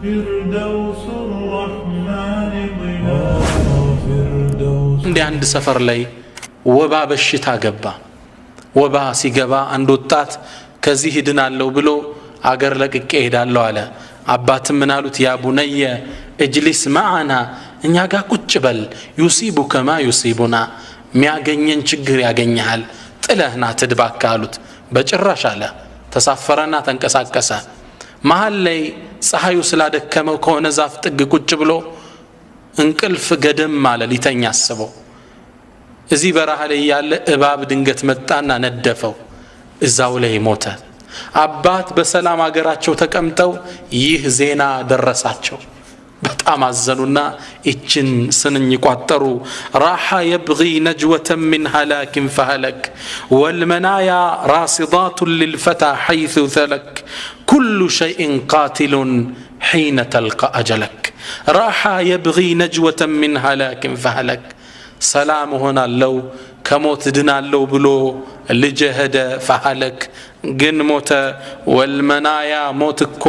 فردوس الرحمن ظلال እንደ አንድ ሰፈር ላይ ወባ በሽታ ገባ። ወባ ሲገባ አንድ ወጣት ከዚህ ሄድናለሁ ብሎ አገር ለቅቄ ሄዳለሁ አለ። አባትም ምን አሉት? ያ ቡነየ እጅሊስ ማዓና፣ እኛ ጋር ቁጭ በል። ዩሲቡከ ማ ዩሲቡና፣ ሚያገኘን ችግር ያገኘሃል፣ ጥለህና ትድባካ አሉት። በጭራሽ አለ። ተሳፈረና ተንቀሳቀሰ። መሃል ላይ ፀሐዩ ስላደከመው ከሆነ ዛፍ ጥግ ቁጭ ብሎ እንቅልፍ ገደም አለ። ሊተኛ አስበው። እዚህ በረሃ ላይ ያለ እባብ ድንገት መጣና ነደፈው። እዛው ላይ ሞተ። አባት በሰላም አገራቸው ተቀምጠው ይህ ዜና ደረሳቸው። በጣም አዘኑና እችን ስንኝ ቋጠሩ። ራሓ የብጊ ነጅወተን ምን ሃላክን ፈሃለክ ወልመናያ ራሲዳቱን ልልፈታ ሐይث ተለክ ኩሉ ሸይእን ቃትሉን ሒነ ተልቃ አጀለክ። ራሓ የብጊ ነጅወተን ምን ሃላክን ፈሃለክ፣ ሰላም ሆናለው ከሞት ድናለው ብሎ ልጅ ሄደ። ፈሃለክ ግን ሞተ። ወልመናያ ሞት እኮ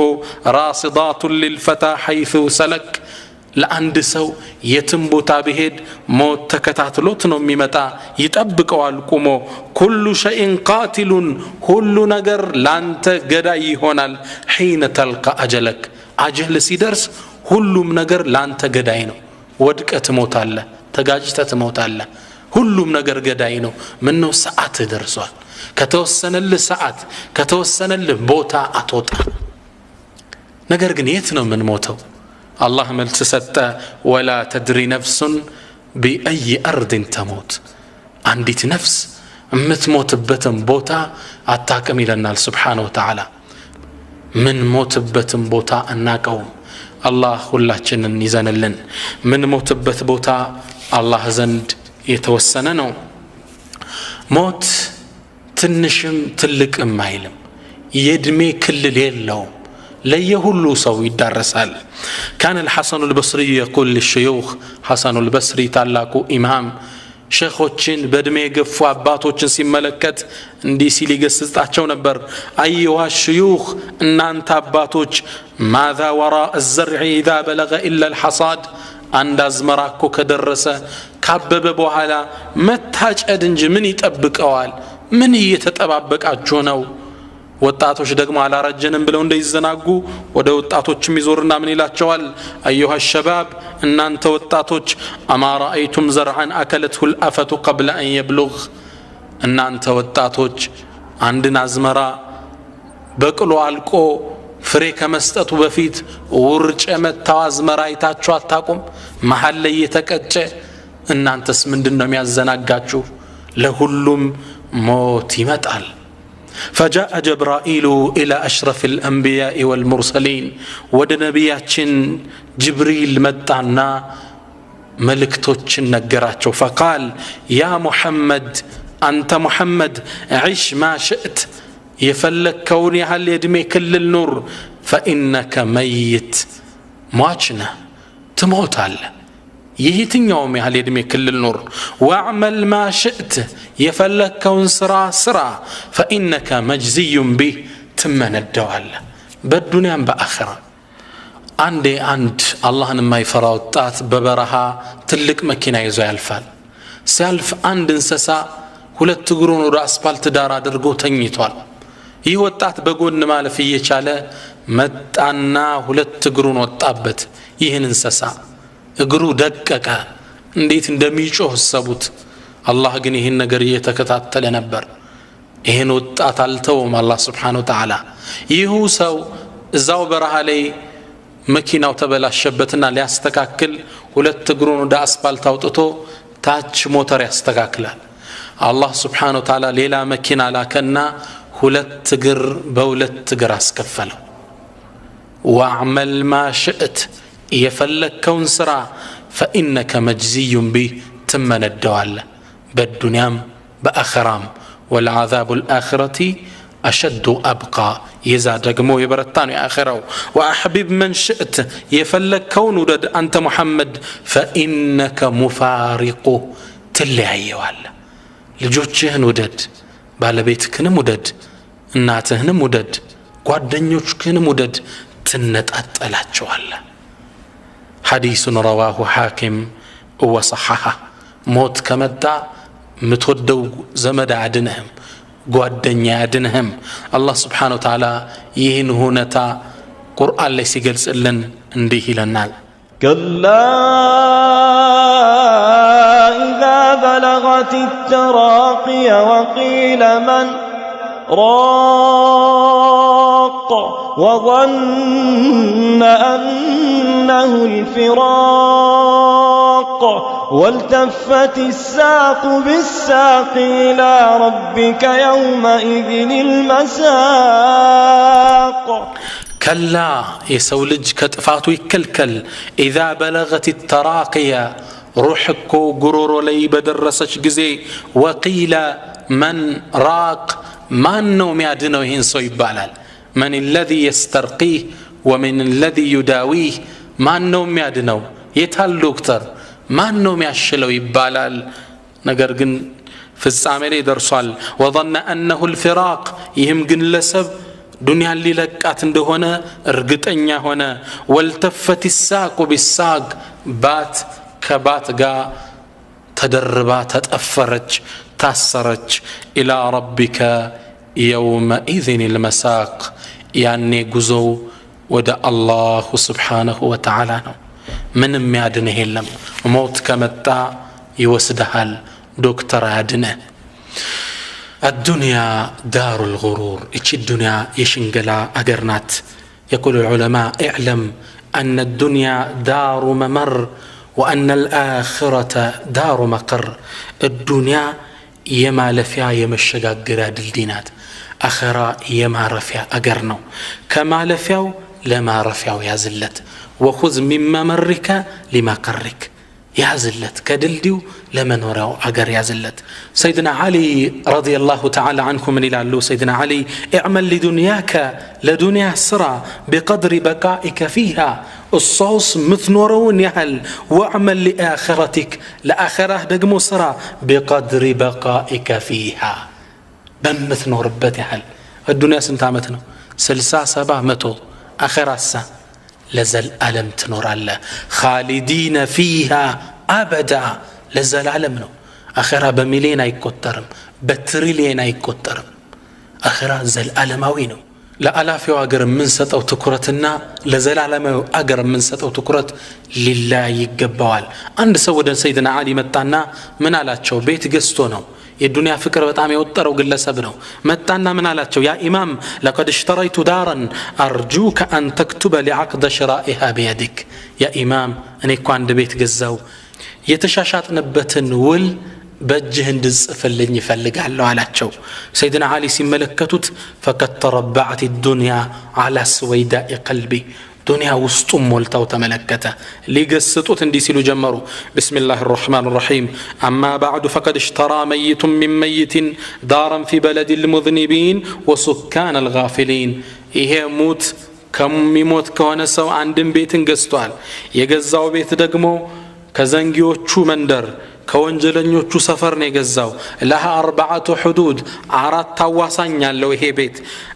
ራሲዳቱን ልልፈታ ሐይث ሰለክ፣ ለአንድ ሰው የትም ቦታ ቢሄድ ሞት ተከታትሎት ነው የሚመጣ፣ ይጠብቀዋል ቁሞ። ኩሉ ሸይእን ቃትሉን፣ ሁሉ ነገር ላንተ ገዳይ ይሆናል። ሒነ ተልቃ አጀለክ፣ አጀል ሲደርስ ሁሉም ነገር ላንተ ገዳይ ነው። ወድቀህ ትሞታለህ፣ ተጋጭተህ ትሞታለህ። ሁሉም ነገር ገዳይ ነው። ምን ነው ሰዓት ደርሷል። ከተወሰነልህ ሰዓት ከተወሰነልህ ቦታ አትወጣ። ነገር ግን የት ነው ምን ሞተው? አላህ መልስ ሰጠ። ወላ ተድሪ ነፍሱን ቢአይ አርድን ተሞት፣ አንዲት ነፍስ የምትሞትበትን ቦታ አታቅም ይለናል ስብሓነሁ ወተዓላ። ምን ሞትበትን ቦታ አናቀውም። አላህ ሁላችንን ይዘንልን። ምን ሞትበት ቦታ አላህ ዘንድ የተወሰነ ነው። ሞት ትንሽም ትልቅም አይልም፣ የእድሜ ክልል የለውም፣ ለየሁሉ ሰው ይዳረሳል። ካነ الحسن البصري يقول للشيوخ، حسن البصري ታላቁ ኢማም ሸኾችን በእድሜ የገፉ አባቶችን ሲመለከት እንዲህ ሲል ይገስጻቸው ነበር። አዩሃ ሽዩኽ፣ እናንተ አባቶች፣ ማዛ ወራء الزرع إذا بلغ إلا الحصاد፣ አንድ አዝመራ እኮ ከደረሰ ካበበ በኋላ መታጨድ እንጂ ምን ይጠብቀዋል? ምን እየተጠባበቃችሁ ነው? ወጣቶች ደግሞ አላረጀንም ብለው እንደይዘናጉ ወደ ወጣቶችም ይዞርና ምን ይላቸዋል? አዩሃ ሸባብ፣ እናንተ ወጣቶች፣ አማ ረአይቱም ዘርዓን አከለትሁ ልአፈቱ ቀብለ አን የብሉግ፣ እናንተ ወጣቶች አንድን አዝመራ በቅሎ አልቆ ፍሬ ከመስጠቱ በፊት ውርጭ የመታው አዝመራ አይታችሁ አታቁም? መሀል ላይ የተቀጨ። እናንተስ ምንድነው የሚያዘናጋችሁ? ለሁሉም ሞት ይመጣል። فجاء جبرائيل إلى أشرف الأنبياء والمرسلين، ود نبياتين جبريل متعنا ملكتوچن نغراچو، فقال يا محمد، أنت محمد، عش ما شئت، يفلك كوني هل يدمي كل النور، فإنك ميت، مواچنا تموت على يهتنيوم هل يدمي كل النور، واعمل ما شئت، يفلك كون سرا فإنك مجزي به، تمن الدوال بالدنيا بآخرة. عندي عند الله ما يفرع وطات ببرها تلك مكينة يزو يالفال سيالف عند انسسا ሁለት እግሩን ወደ አስፋልት ዳር አድርጎ ተኝቷል። ይህ ወጣት በጎን ማለፍ እየቻለ መጣና ሁለት እግሩን ወጣበት። ይህን እንሰሳ እግሩ ደቀቀ። እንዴት እንደሚጮህ ሰቡት። አላህ ግን ይህን ነገር እየተከታተለ ነበር። ይህን ወጣት አልተውም አላህ Subhanahu Wa Ta'ala። ይሁ ሰው እዛው በረሃ ላይ መኪናው ተበላሸበትና ሊያስተካክል ሁለት እግሩን ወደ አስፋልት አውጥቶ ታች ሞተር ያስተካክላል። አላህ Subhanahu Wa Ta'ala ሌላ መኪና ላከና ሁለት እግር በሁለት እግር አስከፈለው። ወአዕመል ማ ሽእት፣ የፈለከውን ስራ፣ فإنك مجزي به، تمندዋለ በዱንያም በአኺራም። والعذاب الآخرة أشد أبقى، يزا ደግሞ የበረታ ነው የአኺራው። وأحبب من شئت، የፈለከውን ውደድ አንተ ሙሐመድ، فإنك مفارق، ትለያየዋለ። ልጆችህን ውደድ፣ ባለቤትህንም ውደድ፣ እናትህንም ውደድ፣ ጓደኞችህንም ውደድ፣ ትነጣጠላቸዋለህ حديث رواه حاكم وصححه موت كمتا متودو زمد عدنهم ጓደኛ ያድንህም አላህ Subhanahu Wa Ta'ala ይህን ሁነታ ቁርአን ላይ ሲገልጽልን እንዲህ ይለናል كلا إذا بلغت التراقي وقيل من راق وظن أنه الفراق والتفت الساق بالساق إلى ربك يومئذ المساق كلا يسولج كتفاتو يكلكل إذا بلغت التراقية روحكو قرورو لي بدرسش جزي وقيل من راق ما النوم يعدنو هنسو يبالال من الذي يسترقيه ومن الذي يداويه ما النوم يعدنو يتهلو كتر ما النوم يعشلو يبالال نقرقن في السامري درسال وظن أنه الفراق يهم قن لسب دنيا اللي لكات عنده هنا ارقتنيا هنا والتفت الساق بالساق بات كبات قا تدربات تأفرج تأسرج إلى ربك يومئذ المساق يعني قزو ودى الله سبحانه وتعالى من ميادنه اللم موت كمتا يوسدهال دكتور عدنه الدنيا دار الغرور إيش الدنيا يشنقلا أقرنات يقول العلماء اعلم أن الدنيا دار ممر وأن الآخرة دار مقر الدنيا يما لفيا يمشقا قراد الدينات أخرى يما رفيا أقرنو كما لفياو لما رفياو يا زلت وخذ من ممرك لما قرك يا زلت كدلديو لمن وراو أقر يا زلت سيدنا علي رضي الله تعالى عنكم من إلى سيدنا علي اعمل لدنياك لدنيا سرى بقدر بقائك فيها الصوص مثنورون يهل واعمل لآخرتك لآخرة دقمو سرى بقدر بقائك فيها بمثنور بتهل الدنيا سنتعمتنا سلسا سبا متو آخر السا لزل ألم تنور الله خالدين فيها أبدا لزل ألمنا آخرها بمليين يكترم بتريلين يكترم آخرها زل ألموينو لا ألاف أجر من ست أو تكرتنا لزل ألمو أجر من ست أو تكرت لله يجبال عند سيدنا علي متعنا من على شو بيت قستونه الدنيا فكرة بتعمي وتر وقل سبنه متعنا من على شو يا إمام لقد اشتريت دارا أرجوك أن تكتب لعقد شرائها بيدك يا إمام أنا كان بيت جزاو يتشاشات نبتن ول بجهن دز فلني فلق على شو سيدنا علي سملكتت فقد تربعت الدنيا على سويداء قلبي دنيا وسطم مولتا وتملكته ليقسطوت اندي سيلو جمروا بسم الله الرحمن الرحيم أما بعد فقد اشترى ميت من ميت دارا في بلد المذنبين وسكان الغافلين إيه موت كم يموت كونسو عندن بيت قسطوال يقزاو بيت دقمو كزنجيو تشو مندر كونجلنيو تشو سفر نيقزاو لها 4 حدود 4 تواسان يالو هي بيت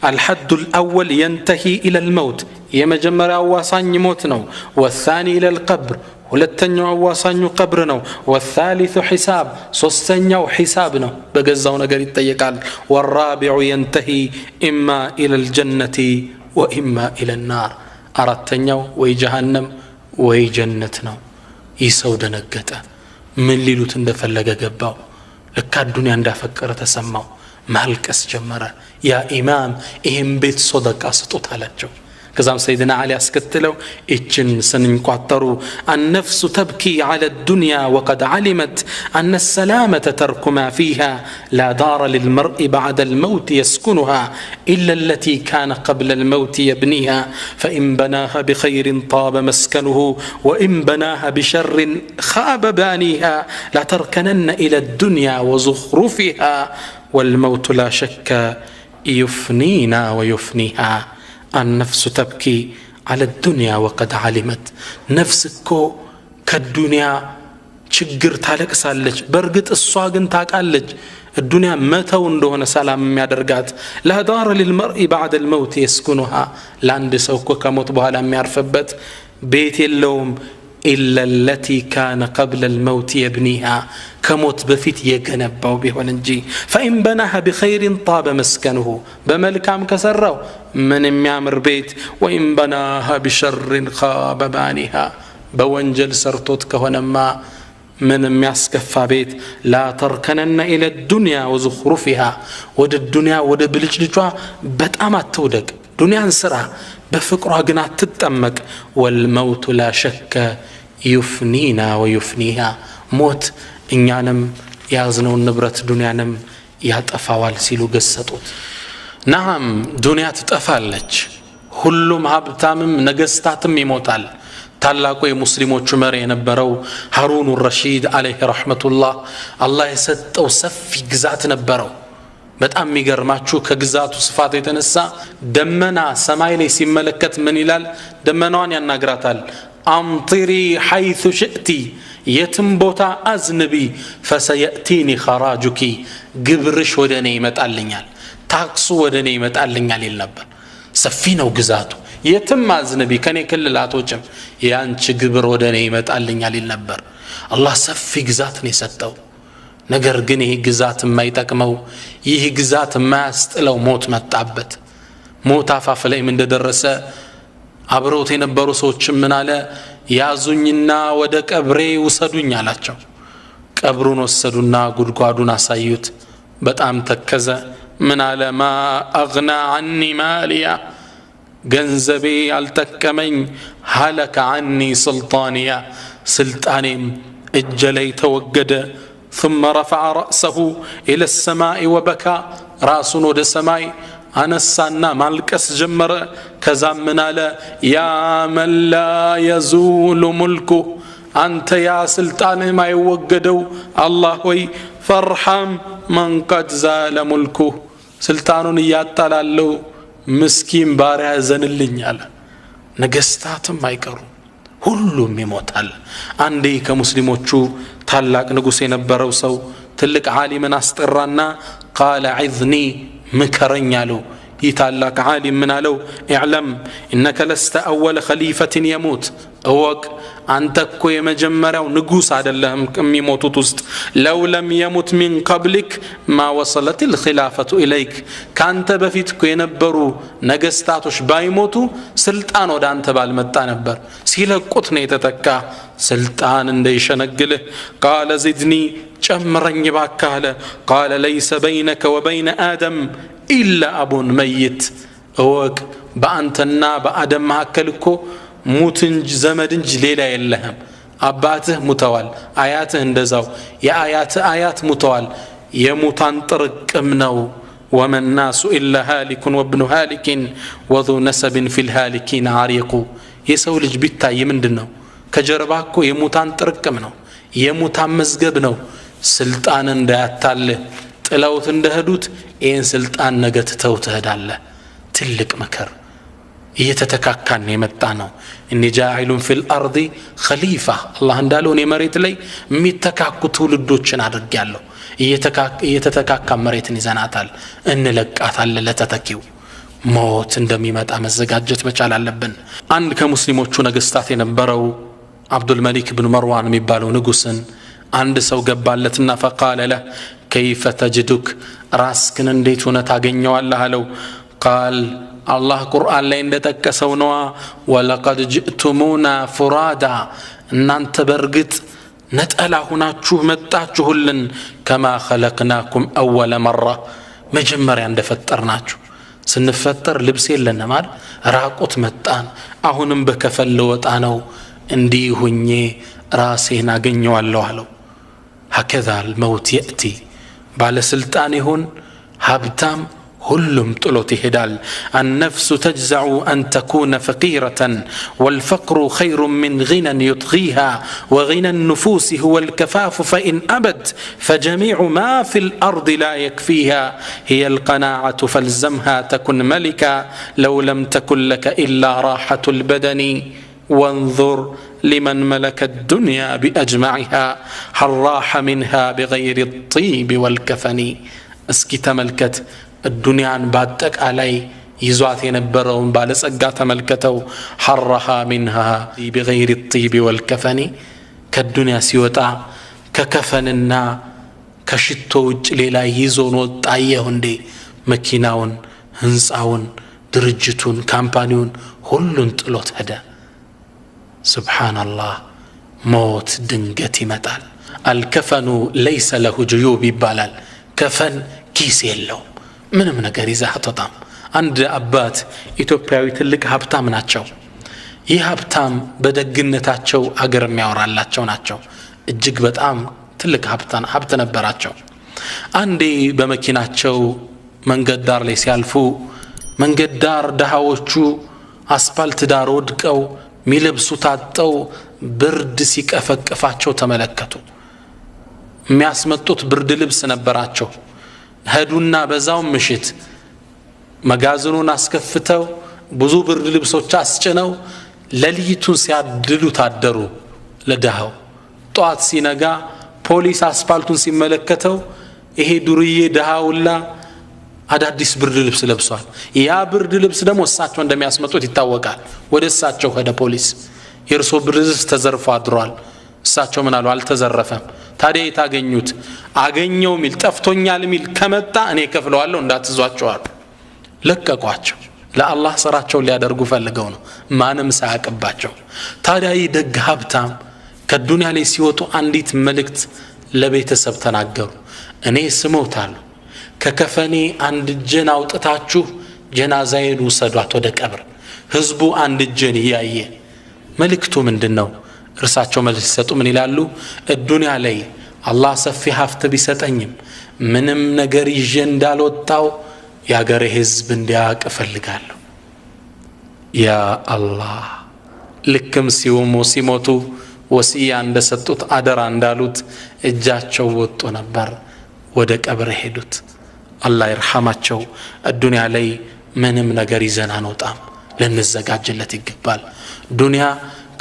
الحد الأول ينتهي إلى الموت يمجمر أواسان يموتنو والثاني إلى القبر ولتنيو أواسان قبرنو والثالث حساب سوستنيو حسابنو بقزاو نقر التيقال والرابع ينتهي إما إلى الجنة وإما إلى النار أردتنيو ويجهنم ويجنتنو يسود نقتا من ليلو تندفلق قباو لكا الدنيا اندافكر تسماو مالك أسجمرا يا إمام إهم بيت صدق أسطوط هلاتشو كزام سيدنا علي أسكتلو إتشن سنين قعطرو النفس تبكي على الدنيا وقد علمت أن السلامة ترك ما فيها لا دار للمرء بعد الموت يسكنها إلا التي كان قبل الموت يبنيها فإن بناها بخير طاب مسكنه وإن بناها بشر خاب بانيها لا تركنن إلى الدنيا وزخرفها والموت لا شك يفنينا ويفنيها النفس تبكي على الدنيا وقد علمت نفسك كالدنيا ችግር ታለቅሳለች በርግጥ እሷ ግን ታቃለች الدنيا متى እንደሆነ ሰላም የሚያደርጋት لا دار للمرء بعد الموت يسكنها ላንድ ሰው እኮ ከሞት በኋላ የሚያርፍበት ቤት የለውም إلا التي كان قبل الموت يبنيها كموت بفيت يجنبوا بهوننجي فإن بناها بخير طاب مسكنه بملكام كسروا من يعمر بيت وإن بناها بشر خاب بانها بونجل سرتوت كهونما من يسكفى بيت لا تركنن إلى الدنيا وزخرفها ود الدنيا ود بلجلجوا بتأمات تودك دنيا انسرها بفكرها قناة تتأمك والموت لا شك يفنينا ويفنيها موت إنيانم يازنو النبرة دنيانم ياتأفاوال سيلو قصتوت نعم دنيا تتأفالج ሁሉም ሀብታምም ነገስታትም ይሞታል ታላቁ የሙስሊሞች መሪ የነበረው ሃሩን الرشيد عليه رحمة الله الله የሰጠው ሰፊ ግዛት ነበረው በጣም የሚገርማችሁ ከግዛቱ ስፋት የተነሳ ደመና ሰማይ ላይ ሲመለከት ምን ይላል ደመናዋን ያናግራታል أمطري حيث شئتي يتنبوتا أزنبي فسيأتيني خراجك قبرش ودني متألنيال تاكسو ودني متألنيال النبر سفينة وقزاتو يتم أزنبي كان يكل لا توجم يانش قبر ودني متألنيال النبر الله سفي قزاتني ستو نقر قنيه قزات ما يتكمو يه قزات ما استلو موت متعبت موت عفاف لي من درسة አብሮት የነበሩ ሰዎች ምን አለ ያዙኝና ወደ ቀብሬ ወሰዱኝ አላቸው ቀብሩን ወሰዱና ጉድጓዱን አሳዩት በጣም ተከዘ ምን አለ ማ አግና عني ماليا ገንዘቤ አልተከመኝ هلك عني سلطانيا سلطانيم እጀለይ ተወገደ ثم رفع رأسه إلى السماء وبكى راسون ወደ ሰማይ አነሳና ማልቀስ ጀመረ ከዛም ምን አለ ያ መን ላ የዙሉ ሙልኩ አንተ ያ ስልጣንህ ማይወገደው አላህ ወይ ፈርሐም መን ቀድ ዛለ ሙልኩ ስልጣኑን እያጣላለው ምስኪን ባሪያ ዘንልኝ አለ ነገስታትም አይቀሩ ሁሉም ይሞታል አንዴ ከሙስሊሞቹ ታላቅ ንጉስ የነበረው ሰው ትልቅ ዓሊምን አስጠራና قال عذني مكرن يالو يتعلق عالم من علو اعلم إنك لست أول خليفة يموت أوك أنتك كوي مجمرة ونقوس على اللهم كم يموت تست لو لم يمت من قبلك ما وصلت الخلافة إليك كانت بفيت كوي نبرو نقستاتوش بايموتو سلطان ودا أنت بالمتا نبر سيلك قطني تتكا سلطان انديش نقله قال زدني جمرن يباكاله قال ليس بينك وبين آدم إلا أب ميت أوك بأنتنا بآدم معكلكو موتنج زمدنج ليلة يلهم أباته متوال آياته اندزاو يا آيات متوال يموتان طرق امنو وما الناس إلا هالك وابن هالك وذو نسب في الهالكين عريقو يسولج بيتا يمندنو كجرباكو يموتان طرق امنو يموتان مزقبنو سلطان انداتاله ጥላውት እንደሄዱት ይሄን ስልጣን ነገ ተተው ትሄዳለህ ትልቅ መከር እየተተካካን የመጣ ነው እኒ ጃኢሉን ፊል አርዲ ኸሊፋ አላህ እንዳለው ነው መሬት ላይ የሚተካኩ ትውልዶችን አድርጋለሁ እየተተካካ መሬትን ይዘናታል እንለቃታለን ለተተኪው ሞት እንደሚመጣ መዘጋጀት መቻል አለብን አንድ ከሙስሊሞቹ ነገስታት የነበረው አብዱል መሊክ ኢብኑ መርዋን የሚባለው ንጉስን አንድ ሰው ገባለትና فقال له كيف تجدك راسكن انديت هنا تاغنيو الله لو قال الله قرآن لا እንደተከሰው ነው ولقد جئتمونا فرادا እናንተ በርግጥ ነጠላ ሆናችሁ መጣችሁልን كما خلقناكم اول مره መጀመሪያ እንደፈጠርናችሁ ስንፈጠር ልብስ የለንም ማለት ራቆት መጣን አሁንም በከፈል ወጣ ነው እንዲህ ሁኜ ራሴን አገኘዋለሁ አለው هكذا الموت يأتي بالا سلطان هون هابتام هلم طلوتي هدال النفس تجزع أن تكون فقيرة والفقر خير من غنى يطغيها وغنى النفوس هو الكفاف فإن أبد فجميع ما في الأرض لا يكفيها هي القناعة فالزمها تكن ملكا لو لم تكن لك إلا راحة البدن وانظر لمن ملك الدنيا بأجمعها هل راح منها بغير الطيب والكفن اسكي تملكت الدنيا باتك علي يزوات ينبرون بالسقا تملكتو حرها منها بغير الطيب والكفن كالدنيا سيوتا ككفننا كشتو وج ليلا يزون وطايه እንዴ መኪናውን ህንጻውን ድርጅቱን ካምፓኒውን ሁሉን ጥሎት ሄደ ሱብሃንአላህ ሞት ድንገት ይመጣል الكفن ليس له جيوب ይባላል ከፈን ኪስ የለው ምንም ነገር ይዘህ አትወጣም አንድ አባት ኢትዮጵያዊ ትልቅ ሀብታም ናቸው ይህ ሀብታም በደግነታቸው አገር የሚያወራላቸው ናቸው እጅግ በጣም ትልቅ ሀብት ነበራቸው አንዴ በመኪናቸው መንገድ ዳር ላይ ሲያልፉ መንገድ ዳር ደሃዎቹ አስፋልት ዳር ወድቀው ሚለብሱ ታጠው ብርድ ሲቀፈቅፋቸው ተመለከቱ የሚያስመጡት ብርድ ልብስ ነበራቸው ሄዱና በዛው ምሽት መጋዘኑን አስከፍተው ብዙ ብርድ ልብሶች አስጭነው ለሊቱን ሲያድሉ ታደሩ ለደሃው ጧት ሲነጋ ፖሊስ አስፋልቱን ሲመለከተው ይሄ ዱርዬ ደሃውላ አዳዲስ ብርድ ልብስ ለብሷል ያ ብርድ ልብስ ደግሞ እሳቸው እንደሚያስመጡት ይታወቃል ወደ እሳቸው ሄደ ፖሊስ የርሶ ብርድ ልብስ ተዘርፎ አድሯል እሳቸው ምን አሉ አልተዘረፈም ታዲያ የታገኙት አገኘው ሚል ጠፍቶኛል ሚል ከመጣ እኔ ከፍለዋለሁ እንዳትዟቸው አሉ ለቀቋቸው ለአላህ ስራቸው ሊያደርጉ ፈልገው ነው ማንም ሳያቀባቸው ታዲያ ይደግ ሀብታም ከዱንያ ላይ ሲወጡ አንዲት መልእክት ለቤተሰብ ተናገሩ እኔ ስሞታለሁ ከከፈኔ አንድ ጀና አውጥታችሁ ጀናዛዬን ውሰዷት ወደ ቀብር ህዝቡ አንድ ጀን ያየ መልእክቱ ምንድነው እርሳቸው መልስ ሲሰጡ ምን ይላሉ ዱንያ ላይ አላህ ሰፊ ሀብት ቢሰጠኝም ምንም ነገር ይዤ እንዳልወጣው ያገሬ ህዝብ እንዲያውቅ እፈልጋለሁ ያ አላህ ልክም ሲሞቱ ወሲያ እንደሰጡት አደራ እንዳሉት እጃቸው ወጥቶ ነበር ወደ ቀብር ሄዱት አላህ ይርሐማቸው الدنيا ላይ ምንም ነገር ይዘና አንወጣም ለነዘጋጅለት ይገባል ዱንያ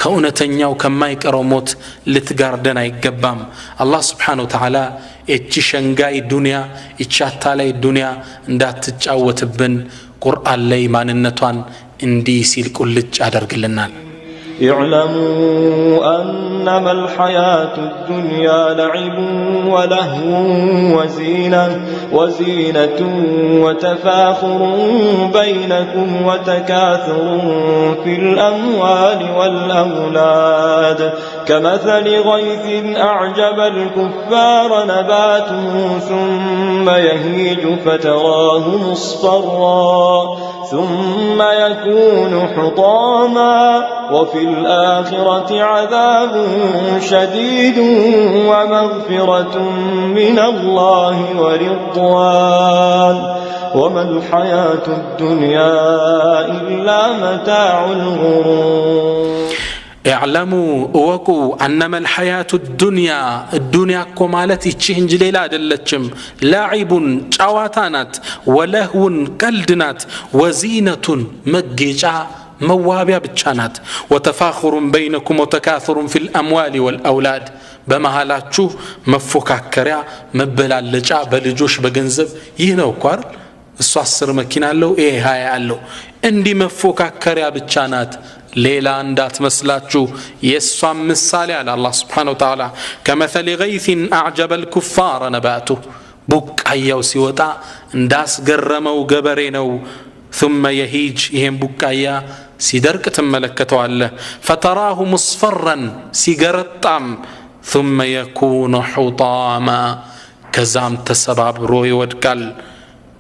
ከእውነተኛው ከማይቀረው ሞት ልትጋርደን አይገባም አላህ Subhanahu Wa Ta'ala እቺ ሸንጋይ ዱንያ እቻታ ላይ ዱንያ እንዳትጫወትብን ቁርአን ላይ ማንነቷን እንዲህ ሲል ቁልጭ አደርግልናል اعلموا أنما الحياة الدنيا لعب ولهو وزينة وتفاخر بينكم وتكاثر في الأموال والأولاد كمثل غيث أعجب الكفار نباته ثم يهيج فتراه مصفرا ثم يكون حطاما وفي الآخرة عذاب شديد ومغفرة من الله ورضوان وما الحياة الدنيا إلا متاع الغرور اعلموا وقوا انما الحياه الدنيا كمالتي تشنج ليلا دلچم لاعب چواتانات ولهو قلدنات وزينه مجيجا موابيا بچانات وتفاخر بينكم وتكاثر في الاموال والاولاد بمحالاچو مفوكاكريا مبلالچا بلجوش بگنزب ይህ ነው ቋር እሱ 10 መኪና አለው ይሄ 20 አለው እንዲ መፎካከሪያ ብቻናት ሌላ እንዳትመስላችሁ የሷም ምሳሌ አለ አላህ Subhanahu Wa Ta'ala كمثل غيث اعجب الكفار نباته ቡቃያው ሲወጣ እንዳስገረመው ገበሬ ነው ثم يهيج ይሄን ቡቃያ ሲደርቅ ተመለከተዋለ فتراه مصفرا ሲገረጣም ثم يكون حطاما ከዛም ተሰባብሮ ይወድቃል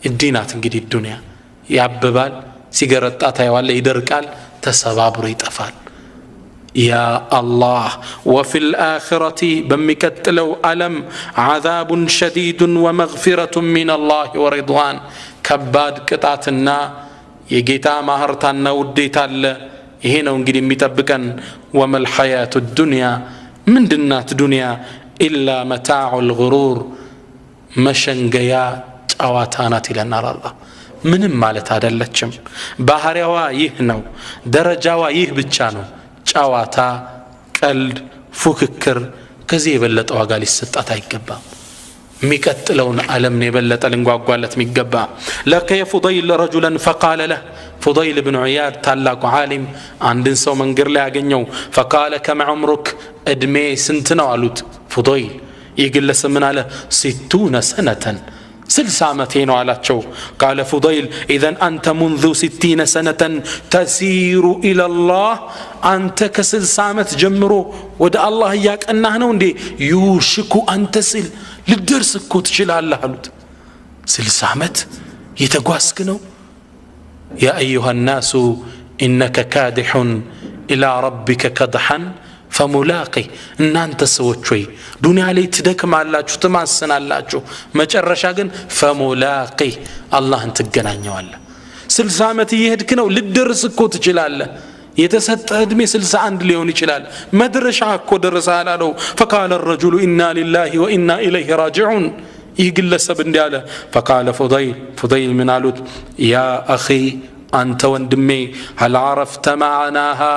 الدينات እንግዲህ ዱንያ ያብባል ሲገረጣ ታይዋለ ይደርቃል ተሰባብሮ ይጠፋል يا الله وفي الآخرة بمكتلو ألم عذاب شديد ومغفرة من الله ورضوان كباد قطعتنا يجيتا مهرتنا وديتا هنا እንግዲህ የሚጠብቀን وما الحياة الدنيا من دنات دنيا إلا متاع الغرور መሸንገያ ጨዋታናት ይለናል አላህ ምንም ማለት አይደለችም ባህሪያዋ ይህ ነው ደረጃዋ ይህ ብቻ ነው ጨዋታ ቀልድ ፉክክር ከዚህ የበለጠ ዋጋ ሊሰጣት አይገባም የሚቀጥለውን ዓለም ነው የበለጠ ልንጓጓለት የሚገባ ለከየ ፉضይል ረጁላን فقال له ፉضይል ብን ዑያድ ታላቁ ዓሊም አንድን ሰው መንገድ ላይ ያገኘው فقال كم عمرك እድሜ ስንት ነው አሉት ፉضይል ይግለሰ ምን አለ 60 سنة 60 ዓመቴ ነው አላቸው قال فضيل اذا انت منذ 60 سنة تسير الى الله አንተ ከ60 ዓመት ጀምሮ ወደ አላህ ያቀናህ ነው እንዴ يوشك ان تصل ልደርስ እኮ ትችላለህ አሉት 60 ዓመት የተጓዝክ ነው يا ايها الناس انك كادح الى ربك كدحا فملاقي እናንተ ሰዎች ሆይ ዱንያ ላይ ትደክማላችሁ ትማሰናላችሁ መጨረሻ ግን فملاقي አላህን ትገናኘዋለህ 60 ዓመት ይሄድክ ነው ልደርስ እኮ ትችላለህ የተሰጠ እድሜ 61 ሊሆን ይችላል መድረሻ እኮ ደረሰሃል አለው فقال الرجل إنا لله وإنا إليه راجعون ይግለሰብ እንዲያለ فقال فضيل من قالوت يا أخي أنت وندمي هل عرفت معناها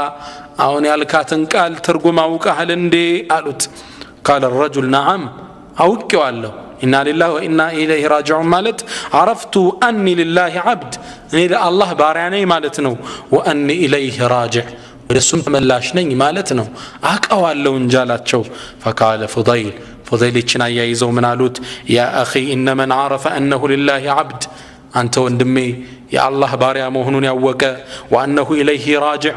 አሁን ያልካትን ቃል ትርጉም አውቀሃል እንዴ አሉት قال الرجل نعم አውቄዋለሁ إنا لله وإنا إليه راجعون ማለት عرفت أني لله عبد እኔ ለአላህ ባሪያ ነኝ ማለት ነው وأني إليه راجع ወደሱም ተመላሽ ነኝ ማለት ነው አውቀዋለሁ እንጃላቸው فقال فضيل ይችና ያይዘው ምን አሉት يا أخي إن من عرف أنه لله عبد አንተ ወንድሜ የአላህ ባሪያ መሆኑን ያወቀ وأنه إليه راجع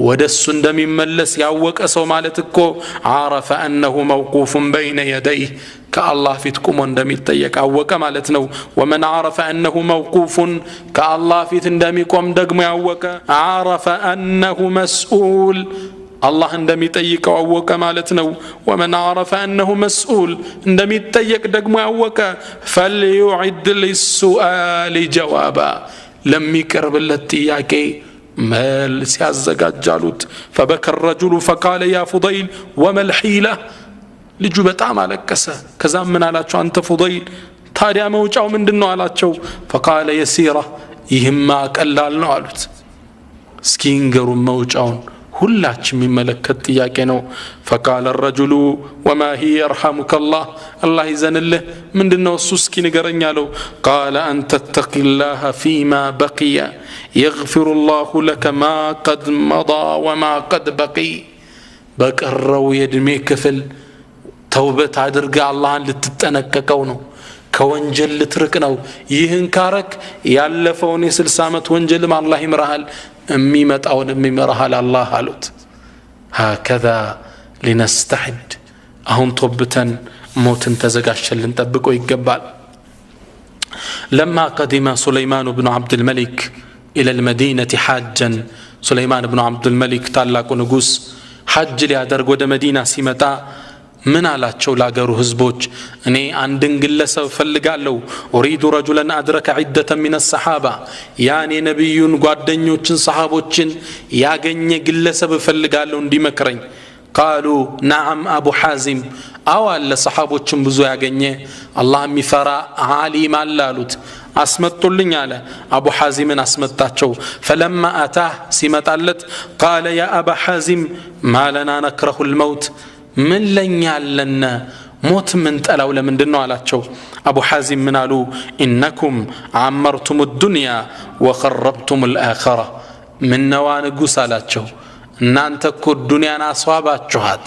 ودس እንደሚመለስ ያወቀ ሰው ማለት እኮ عرف أنه موقوف بين يديه كالله ፊት ቆሞ እንደሚጠየቅ አወቀ ማለት ነው ومن عرف أنه موقوف كالله ፊት እንደሚቆም ደግሞ ያወቀ عرف أنه مسؤول الله እንደሚጠይቀው አወቀ ማለት ነው ومن عرف أنه مسؤول እንደሚጠየቅ ደግሞ ያወቀ فليعد للسؤال جوابا ለሚቀርብለት ጥያቄ መልስ ያዘጋጃሉት فبكى الرجل فقال يا فضيل وما الحيلة ልጁ በጣም አለቀሰ ከዛም ምን አላቸው አንተ ፉضይል ታዲያ መውጫው ምንድነው አላቸው فقال يسيرة ይህማ ቀላል ነው አሉት እስኪ እንገሩ መውጫውን ሁላችም የሚመለከት ጥያቄ ነው فقال الرجل وما هي يرحمك الله يزنله ምንድነው እሱ እስኪ ንገረኝ አለው قال أن تتقي الله فيما بقي يغفر الله لك ما قد مضى وما قد بقي በቀረው የእድሜ ክፍል ተውበት አድርጋ አላህን ልትጠነቀቀው ነው ከወንጀል ልትርቅ ነው ይህን ካረክ ያለፈውን የ60 ዓመት ወንጀልም አላህ ይምራሃል የሚመጣውን የሚመራሃል አላህ አሉት هكذا لنستعد አሁን ተውበተን ሞትን ተዘጋጅተን ጠብቀው ይገባል لما قدم سليمان بن عبد الملك إلى المدينة حاجا سليمان بن عبد الملك ታላቁ ንጉስ ሐጅ ሊያደርግ ወደ መዲና ሲመጣ ምን አላቸው ላገሩ ህዝቦች እኔ አንድን ግለሰብ ፈልጋለሁ اريد رجلا ادرك عده من الصحابه ያኔ ነብዩን ጓደኞችን ሰሃቦችን ያገኘ ግለሰብ ፈልጋለሁ እንዲመክረኝ قالوا نعم ابو حازم አው አለ ሰሃቦችን ብዙ ያገኘ አላህ የሚፈራ ዓሊም አላሉት አስመጡልኝ አለ አቡ ሐዚምን አስመጣቸው فلما اتاه ሲመጣለት قال يا ابا حازم ما لنا نكره الموت من لن يعلن موت من تلاو لمندنو አላቸው አቡ ሐዚም ምን አሉ انكم عمرتم الدنيا وخربتم الاخره من نوانغوس አላቸው እናንተ እኮ ዱንያን አስዋባችኋት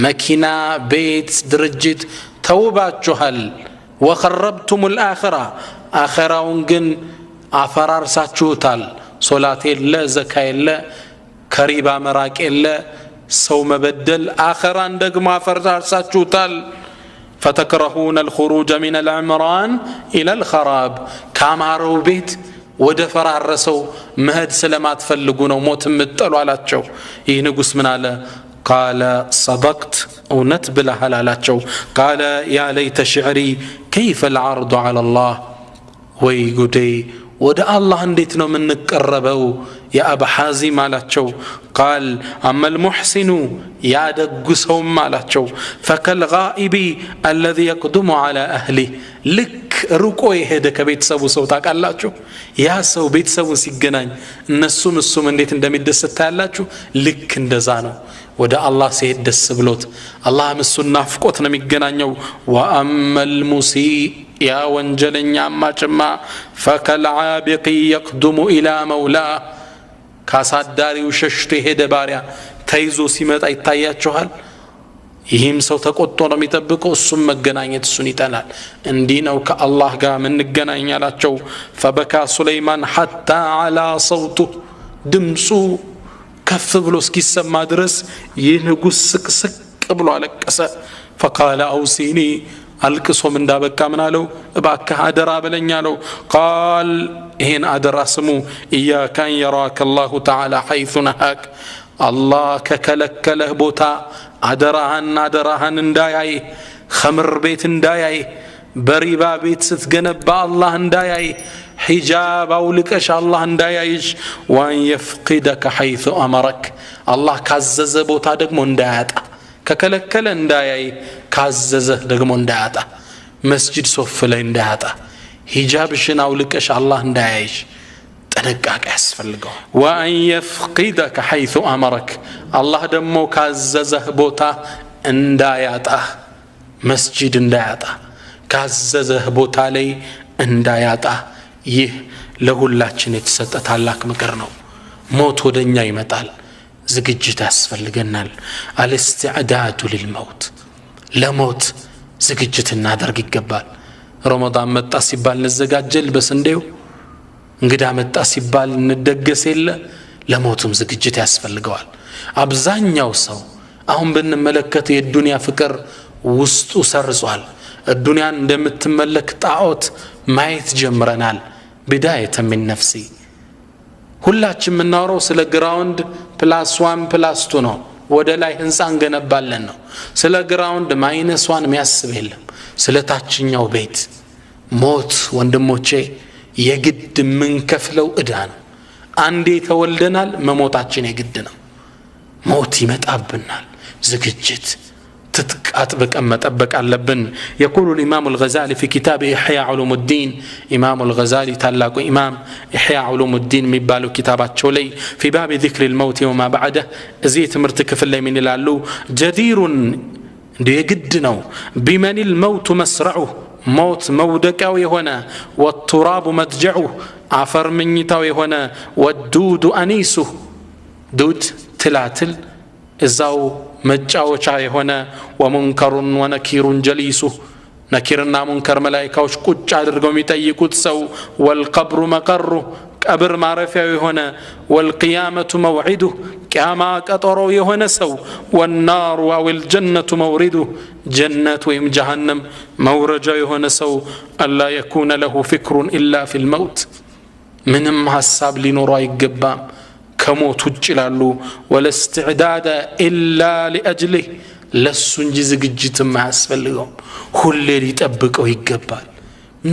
መኪና ቤት ድርጅት ተውባችኋል وخربتم الاخره አኺራውን ግን አፈራርሳችሁታል ሶላት የለ ዘካ የለ ከሪባ መራቅ የለ ሰው መበደል አኺራን ደግሞ አፈራርሳችሁታል فتكرهون الخروج من العمران الى الخراب ካማረው ቤት ወደ ፈራረሰው መሄድ ስለማትፈልጉ ነው ሞት የምትጠሉ አላቸው ይህ ንጉስ ምን አለ قال صدقت ونت بلا حلالاچو قال يا ليت شعري كيف العرض على الله ويغدي ودا الله እንዴት ነው የምንቀርበው يا ابا حازم አላቸው قال اما المحسن يا دغسው አላቸው فكالغائب الذي يقدم على اهله لك ሩቆ የሄደ ከቤተሰቡ ሰው ታውቃላችሁ ያ ሰው ቤተሰቡን ሲገናኝ እነሱም እንዴት እንደሚደሰት ታያላችሁ ልክ እንደዛ ነው ወደ አላህ ሲሄድ ደስ ብሎት አላህ እሱን ናፍቆት ነው የሚገናኘው ወአመል ሙሲ ያ ወንጀለኛ ማጭማ ፈከልዓቢቂ يقدم الى مولاه ካሳዳሪው ሸሽቶ የሄደ ባሪያ ተይዞ ሲመጣ ይታያችኋል ይህም ሰው ተቆጥቶ ነው የሚጠብቀው እሱም መገናኘት እሱን ይጠላል እንዲህ ነው ከአላህ ጋር ምን እንገናኛላቸው فبكى سليمان حتى على صوته ድምፁ ከፍ ብሎ እስኪሰማ ድረስ ይህ ንጉስ ስቅስቅ ብሎ አለቀሰ فقال اوصيني አልቅሶም እንዳበቃ ምን አለው እባክህ አደራ በለኝ አለው قال ይሄን አደራ ስሙ إياك أن يراك الله تعالى حيث نهاك الله ከከለከለህ ቦታ አደራህን እንዳያይ ኸምር ቤት እንዳያይ በሪባ ቤት ስትገነባ አላህ እንዳያይ ሒጃብ አውልቀሽ አላህ እንዳያይሽ وأن يفقدك حيث أمرك الله ካዘዘ ቦታ ደግሞ እንዳያጣ ከከለከለ እንዳያይ ካዘዘ ደግሞ እንዳያጣ መስጂድ ሶፍ ላይ እንዳያጣ ሒጃብሽን አውልቀሽ አላህ እንዳያይሽ ጥንቃቄ ያስፈልገው وأن يفقدك حيث أمرك الله ደሞ ካዘዘህ ቦታ እንዳያጣ መስጂድ እንዳያጣ ካዘዘህ ቦታ ላይ እንዳያጣ ይህ ለሁላችን የተሰጠ ታላቅ ምክር ነው ሞት ወደኛ ይመጣል ዝግጅት ያስፈልገናል الاستعداد للموت ለሞት ዝግጅት እናደርግ ይገባል ረመዳን መጣ ሲባል እንዘጋጀል በስንዴው እንግዳ መጣ ሲባል እንደገስ የለ ለሞቱም ዝግጅት ያስፈልገዋል አብዛኛው ሰው አሁን ብንመለከት የዱንያ ፍቅር ውስጡ ሰርጿል الدنيا እንደምትመለክ ጣዖት ማየት ጀምረናል بدايه من نفسي ሁላችን ምናወራው ስለ ግራውንድ +1+2 ነው ወደ ላይ ህንጻ እንገነባለን ነው ስለ ግራውንድ -1 የሚያስብ የለም ስለ ታችኛው ቤት ሞት ወንድሞቼ የግድ ምን ከፍለው እዳ ነው አንዴ ተወልደናል መሞታችን የግድ ነው ሞት ይመጣብናል ዝግጅት تتقات مطبق አለብን يقول الامام الغزالي في كتاب احياء علوم الدين امام الغزالي ታላቁ ኢማም احياء علوم الدين የሚባለው ኪታባቸው ላይ في باب ذكر الموت وما بعده እዚህ ትምርት ክፍል ላይ ምን ይላሉ جدير የግድ ነው بمن الموت مسرعه موت مودقاው የሆነ والتراب مدجعه አፈር ምኝታው የሆነ والدود انيسه دود ትላትል እዛው መጫወቻ የሆነ ومنكر ونكير جليسه ነኪርና ሙንከር መላእክቶች ቁጭ አድርገው የሚጠይቁት ሰው والقبر مقره ቀብር ማረፊያው የሆነ والقيامة موعده ቂያማ ቀጠሮ የሆነ ሰው والنار والجنة مورده جنة ወይም جهنم መውረጃ የሆነ ሰው الا يكون له فكر الا في الموت ምንም ሐሳብ ሊኖረው አይገባም ከሞት ውጭ ይላሉ ወለስተዕዳደ ኢላ ሊአጅሊህ ለሱ እንጂ ዝግጅት ማያስፈልገው ሁሌ ሊጠብቀው ይገባል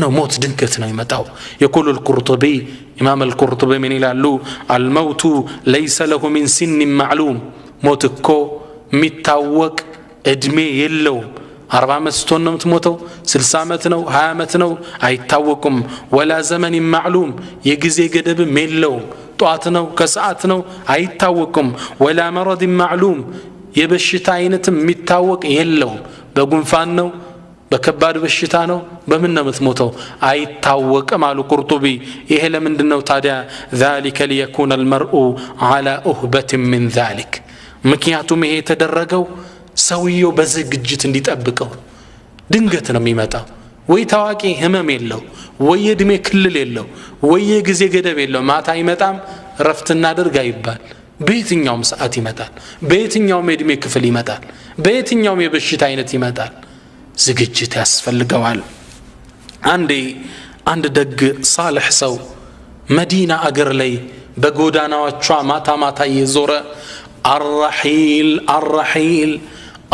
ነው ሞት ድንገት ነው ይመጣው يقول القرطبي امام القرطبي من ይላሉ الموت ليس له من سن معلوم ሞት እኮ የሚታወቅ እድሜ የለውም 40 ዓመት ስትሆን ነው የምትሞተው 60 ዓመት ነው 20 ዓመት ነው አይታወቅም ولا زمن معلوم የጊዜ ገደብም የለውም ጧት ነው ከሰዓት ነው አይታወቅም ولا مرض معلوم የበሽታ አይነትም የሚታወቅ የለውም በጉንፋን ነው በከባድ በሽታ ነው በምን ነው የምትሞተው አይታወቅም አሉ ቁርጡቢ ይሄ ለምንድነው ታዲያ ذلك ليكون المرء على أهبة من ذلك ምክንያቱም ይሄ ተደረገው ሰውየው በዝግጅት እንዲጠብቀው ድንገት ነው የሚመጣው ወይ ታዋቂ ህመም የለው ወይ እድሜ ክልል የለው ወይ የጊዜ ገደብ የለው ማታ ይመጣም ረፍት እናድርግ አይባል በየትኛውም ሰዓት ይመጣል በየትኛውም እድሜ ክፍል ይመጣል በየትኛውም የበሽታ አይነት ይመጣል ዝግጅት ያስፈልገዋል አንድ ደግ صالح ሰው መዲና አገር ላይ በጎዳናዎቿ ማታ ማታ እየዞረ الرحيل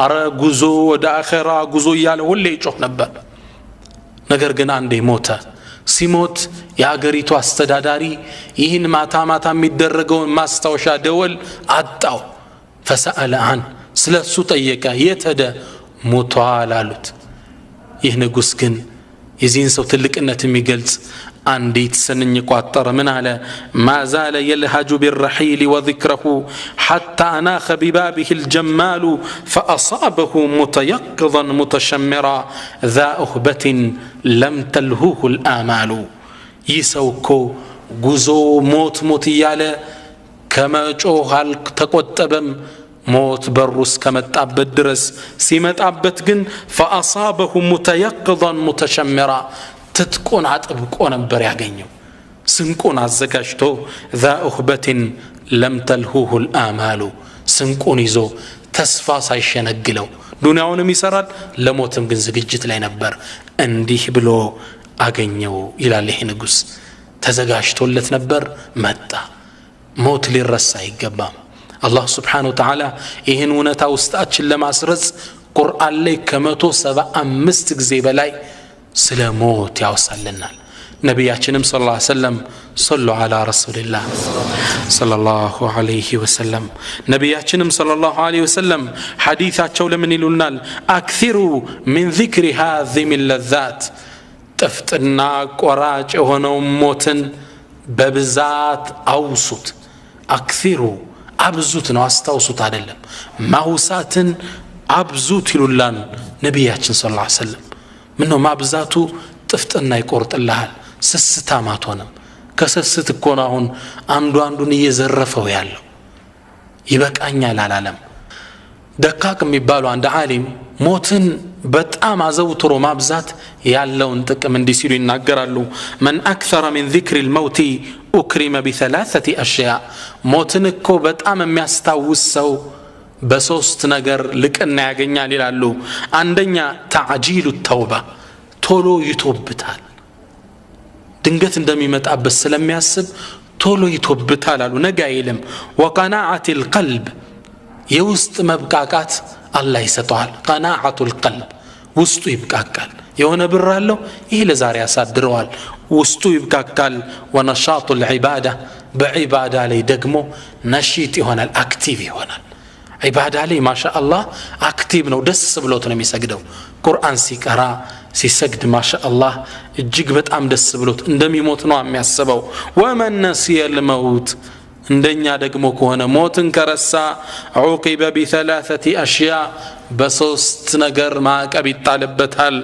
አረ ጉዞ ወደ አኺራ ጉዞ እያለ ሁሌ ይጮህ ነበር ነገር ግን አንዴ ሞተ ሲሞት የአገሪቱ አስተዳዳሪ ይህን ማታ ማታ የሚደረገውን ማስታወሻ ደወል አጣው فسأل عن ስለሱ ጠየቀ የተደ ሞቷል አሉት ይህ ንጉስ ግን የዚህን ሰው ትልቅነት የሚገልጽ አንዲት ስንኝ ቋጠረ ምን አለ ما زال يلهج بالرحيل وذكره حتى أناخ ببابه الجمال فأصابه متيقظا متشمرا ذا أهبة لم تلهوه الآمال يسوكو ጉዞ ሞት ሞት እያለ ከመጮህ አልተቆጠበም ሞት በሩስ ከመጣበት ድረስ ሲመጣበት ግን فأصابه متيقظا متشمرا ትጥቁን አጥብቆ ነበር ያገኘው ስንቁን አዘጋጅቶ ذا أهبة لم تلهوه الآمال ስንቁን ይዞ ተስፋ ሳይሸነግለው ዱንያውንም ይሰራል ለሞትም ግን ዝግጅት ላይ ነበር እንዲህ ብሎ አገኘው ይላል ይሄ ንጉስ ተዘጋጅቶለት ነበር መጣ ሞት ሊረሳ ይገባም አላህ Subhanahu Wa Ta'ala ይሄን እውነታ ውስጣችን ለማስረጽ ቁርአን ላይ ከ175 ጊዜ በላይ ስለ ሞት ያወሳልናል ነብያችንም ሰለላሁ ዐለይሂ ወሰለም ሰሉ ዐላ ረሱልላህ ሰለላሁ ዐለይሂ ወሰለም ነብያችንም ሰለላሁ ዐለይሂ ወሰለም ሐዲሳቸው ለምን ይሉናል አክሲሩ ሚን ዚክሪ ሃዚሚ ለዛት ጥፍጥና ቆራጭ የሆነው ሞትን በብዛት አውሱት አክሲሩ አብዙት ነው አስታውሱት አይደለም ማውሳትን አብዙት ይሉላን ነብያችን ሰለላሁ ዐለይሂ ወሰለም ምን ነው ማብዛቱ ጥፍጥና ይቆርጥልሃል ስስታም አትሆንም ከስስት እኮ ነው አሁን አንዱን እየዘረፈው ያለው ይበቃኛል አላለም ደካቅ የሚባሉ አንድ ዓሊም ሞትን በጣም አዘውትሮ ማብዛት ያለውን ጥቅም እንዲህ ሲሉ ይናገራሉ من أكثر من ذكر الموت أكرم بثلاثة أشياء ሞትን እኮ በጣም የሚያስታውስ ሰው በሶስት ነገር ልቅና ያገኛል ይላሉ አንደኛ تعجيل التوبة ቶሎ ይቶብታል ድንገት እንደሚመጣበት ስለሚያስብ ቶሎ ይቶብታል አሉ ነገ አይልም وقناعة القلب የውስጥ መብቃቃት አላህ ይሰጠዋል قناعة القلب ውስጡ ይብቃቃል የሆነ ብር አለው ይሄ ለዛሬ ያሳድረዋል ውስጡ ይብቃቃል ونشاط العبادة በዒባዳ ላይ ደግሞ ነሺጥ ይሆናል አክቲቭ ይሆናል ዒባዳ ላይ ማሻአላህ አክቲቭ ነው ደስ ብሎት ነው የሚሰግደው ቁርአን ሲቀራ ሲሰግድ ማሻአላህ እጅግ በጣም ደስ ብሎት እንደሚሞት ነው የሚያስበው ومن نسي الموت እንደኛ ደግሞ ከሆነ ሞትን ከረሳ عوقب بثلاثه اشياء በሶስት ነገር ማዕቀብ ይጣልበታል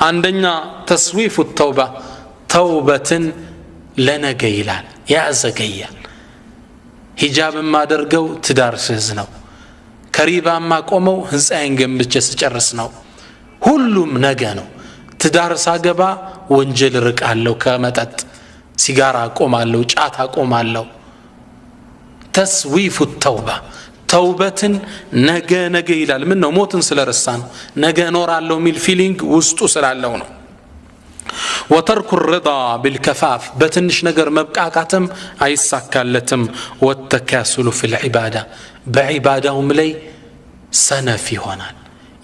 አንደኛ ተስዊፍ التوبه ተውበትን ለነገ ይላል ያዘገያል ሂጃብ ማደርገው ትዳር ስዝ ነው ከሪባማ ቆመው ህንጻዬን ገንብቼ ስጨርስ ነው ሁሉም ነገ ነው ትዳር ሳገባ ወንጀል ርቃለሁ ከመጠጥ ሲጋራ ቆማለሁ ጫት አቆማለሁ ተስዊፍ التوبه ተውበትን ነገ ይላል ምን ነው ሞትን ስለረሳ ነው ነገ ኖራለሁ ሚል ፊሊንግ ውስጡ ስላለው ነው وترك الرضا بالكفاف بتنش نجر مبقاقاتم አይሳካለትም والتكاسل في العباده بعبادهم لي سنف ይሆናል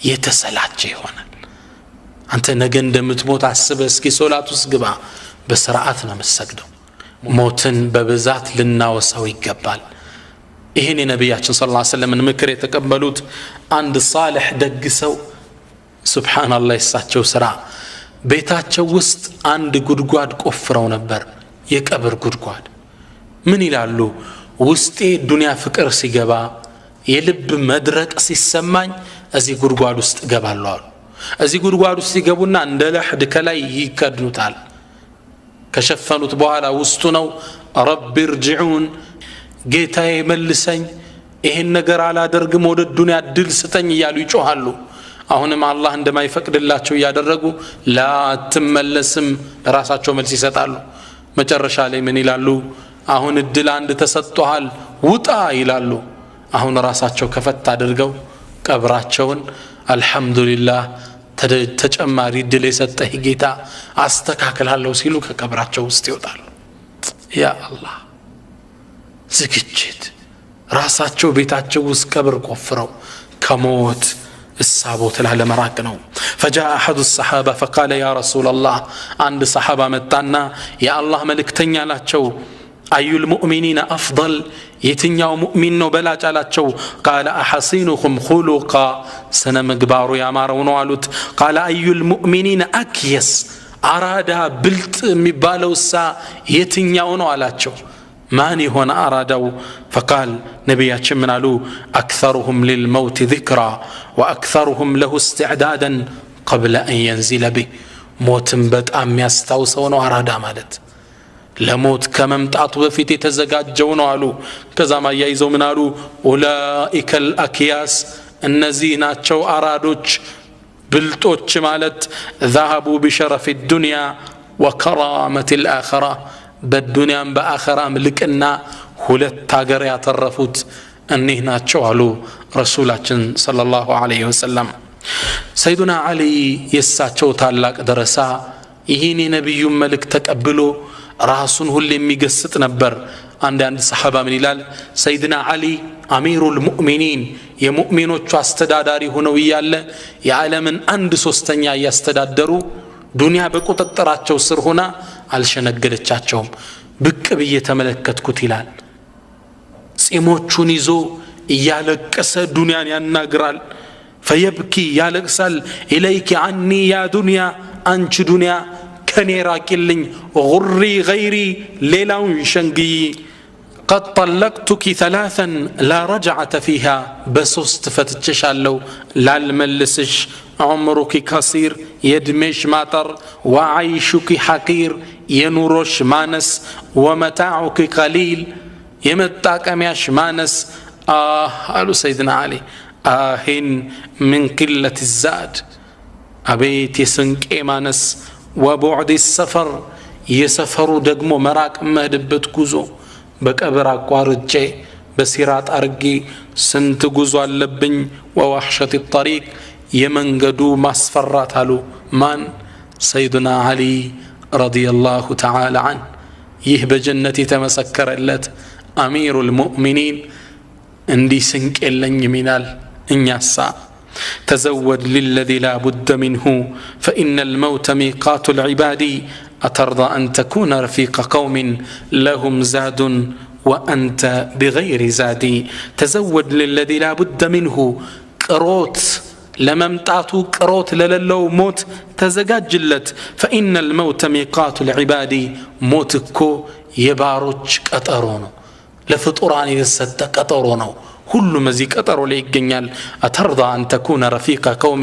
የተሰላቸ ይሆናል አንተ ነገ እንደምትሞት አስበህ እስኪ ሶላት ውስጥ ግባ በስርዓት ነው መስገደው ሞትን በብዛት ልናወሳው ይገባል ይሄን የነብያችን ሰለላሁ ዐለይሂ ወሰለም ምክር የተቀበሉት አንድ ሷሊህ ደግ ሰው ሱብሃንአላህ እሳቸው ስራ ቤታቸው ውስጥ አንድ ጉድጓድ ቆፍረው ነበር የቀብር ጉድጓድ ምን ይላሉ ውስጤ ዱንያ ፍቅር ሲገባ የልብ መድረቅ ሲሰማኝ እዚህ ጉድጓድ ውስጥ ገባለሁ አሉ እዚህ ጉድጓድ ውስጥ ሲገቡና እንደ ለህድ ከላይ ይከድኑታል ከሸፈኑት በኋላ ውስጡ ነው ረቢ ርጅዑን ጌታዬ መልሰኝ ይሄን ነገር አላደርግም ወደ ዱንያ ድል ስጠኝ እያሉ ይጮሃሉ አሁንም አላህ እንደማይፈቅድላቸው ያደረጉ ላ ተመለስም ራሳቸው መልስ ይሰጣሉ መጨረሻ ላይ ምን ይላሉ አሁን እድል አንድ ተሰጥቷል ውጣ ይላሉ አሁን ራሳቸው ከፈት አድርገው ቀብራቸውን አልহামዱሊላህ ተጨማሪ እድል የሰጠህ ጌታ አስተካክላለሁ ሲሉ ከቀብራቸው ውስጥ ይወጣሉ ያ አላህ ዝግጅት ራሳቸው ቤታቸው ውስጥ ቀብር ቆፍረው ከሞት السابوت لمراك نو فجاء أحد الصحابة فقال يا رسول الله عند صحابة متانا يا الله ملك تنيا لاتشو أي المؤمنين أفضل يتنيا مؤمن بلا جالاتشو قال أحسينكم خلقا سنة مقبار يا مارون والوت قال أي المؤمنين أكيس አራዳ ብልጥ የሚባለውሳ የትኛው ነው አላቸው ማን ይሆን አራዳው فقال ነብያችን ምን አሉ اكثرهم للموت ذكرى واكثرهم له استعدادا قبل ان ينزل به ሞትን በጣም ያስታውሰው ነው አራዳ ማለት ለሞት ከመምጣቱ በፊት የተዘጋጀው ነው አሉ ከዛማ ያይዘው ምን አሉ اولئك الاكياس እነዚህ ናቸው አራዶች ብልጦች ማለት ذهبوا بشرف الدنيا وكرامه الاخره በዱንያም በአኺራም ልቅና ሁለት ሀገር ያተረፉት እነዚህ ናቸው አሉ ረሱላችን ሰለላሁ ዐለይሂ ወሰለም ሰይዱና አሊ የሳቸው ታላቅ ደረሳ ይሄን የነብዩ መልእክት ተቀብሎ ራሱን ሁሉ የሚገስጥ ነበር አንድ ሰሃባ ምን ይላል ሰይድና አሊ አሚሩል ሙእሚኒን የሙእሚኖቹ አስተዳዳሪ ሆነው ይያለ የዓለምን 1/3 ያስተዳደሩ ዱንያ በቁጥጥራቸው ስር ሆና አልሸነገለቻቸውም ብቅ ብዬ ተመለከትኩት ይላል ጺሞቹን ይዞ እያለቀሰ ዱንያን ያናግራል فيبكي يالقسل إليك عني يا دنيا أنت دنيا كني راكلين غري غيري ليلاون شنقي قد طلقتك 3 لا رجعة فيها بسوست فتتشالو لا الملسش عمرك قصير يدمش ماطر وعيشك حقير ينورش مانس ومتاعك قليل يمتاك أمياش مانس قالوا سيدنا علي آهن من قلة الزاد أبيت يسنك إيمانس وبعد السفر يسفروا دقمو مراك مهدبت كوزو بكبر أقوارجي بسيرات أرقي سنت كوزو اللبن ووحشة الطريق يمنقدو مصفرات هلو من سيدنا علي رضي الله تعالى عنه يهب جنتي تمسكر اللت أمير المؤمنين اندي سنك إلن يمينال إنياسا تزود للذي لا بد منه فإن الموت ميقات العباد أترضى أن تكون رفيق قوم لهم زاد وأنت بغير زادي تزود للذي لا بد منه قروت لممتعتو قروت للو موت تزجاجلت فإن الموت ميقات العباد موتكو يباروج قطرونو لفطران يسد قطرونو كل مزيك أطر ليك جنيال أترضى أن تكون رفيق قوم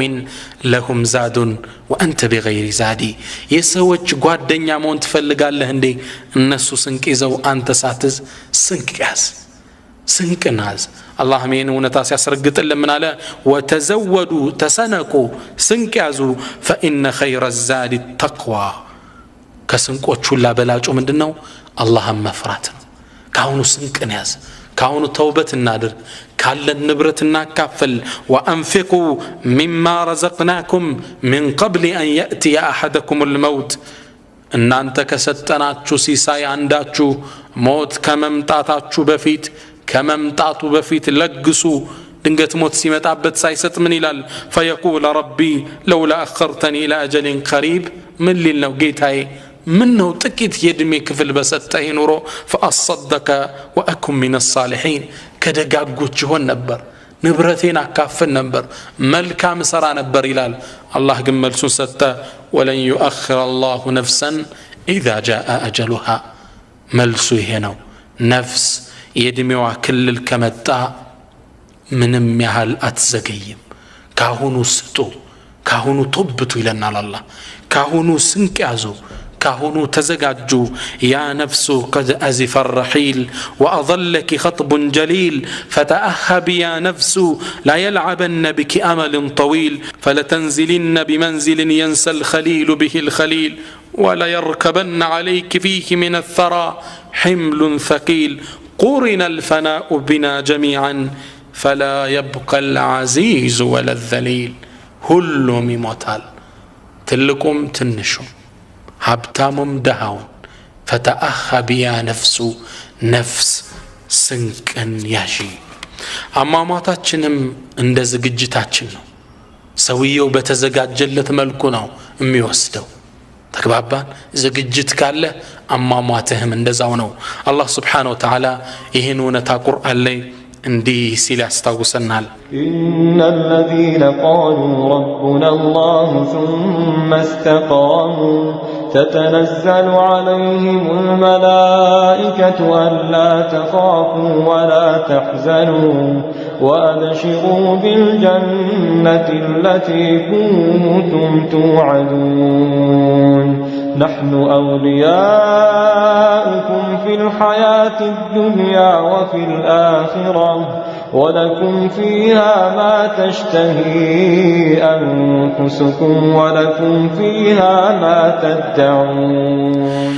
لهم زاد وأنت بغير زادي يسوج قواد دنيا مونت فلقال لهندي الناس سنك إذا وأنت ساتز سنك ياز سنك ناز الله مين ونتاس يسرقت إلا من على وتزودوا تسنكوا سنك يازو فإن خير الزاد التقوى كسنك وتشولا بلاج ومن دنو اللهم مفراتنا كاونو سنك ناز كاونو توبة النادر كالا النبرة الناكافل وأنفقوا مما رزقناكم من قبل أن يأتي أحدكم الموت إن أنت كستناتشو سيساي عنداتشو موت كممتاتاتشو بفيت كممتاتو بفيت لقسو دنقت موت سيمت عبد سايست من إلال فيقول ربي لولا أخرتني إلى أجل قريب من اللي لوقيت هاي منه تكيت يدمي كفل بستهي نورو فأصدك وأكن من الصالحين كدقاق قوتشهون نبر نبرتين أكافن نبر ملكا مسرا نبر إلال الله قمل سنستا ولن يؤخر الله نفسا إذا جاء أجلها ملسو هنو نفس يدمي وكل الكمتا من ميهال أتزقيم كاهونو ستو كاهونو طبتو إلنا الله كاهونو سنكازو كهونو تزجاجو يا نفس قد أزف الرحيل وأظلك خطب جليل فتأهب يا نفس لا يلعبن بك أمل طويل فلتنزلن بمنزل ينسى الخليل به الخليل ولا يركبن عليك فيه من الثرى حمل ثقيل قرن الفناء بنا جميعا فلا يبقى العزيز ولا الذليل هل مموتال تلكم تنشو هبتامم دهون فتأخب يا نفس سنكن ياشي أما ما تاتشنم عند زجاجتاتشن ነው ሰውየው በተዘጋጀለት መልኩ ነው የሚወስደው ተግባባን ዝግጅት ካለ አማማተህም እንደዛው ነው አላህ Subhanahu Wa Ta'ala ይሄን ወነታ ቁርአን ላይ እንዲህ ሲል ያስታውሰናል። إن الذين قالوا ربنا الله ثم استقاموا تتنزل عليهم الملائكة ألا تخافوا ولا تحزنوا وأبشروا بالجنة التي كنتم توعدون نحن أولياؤكم في الحياة الدنيا وفي الآخرة ولكم فيها ما تشتهي أنفسكم ولكم فيها ما تدعون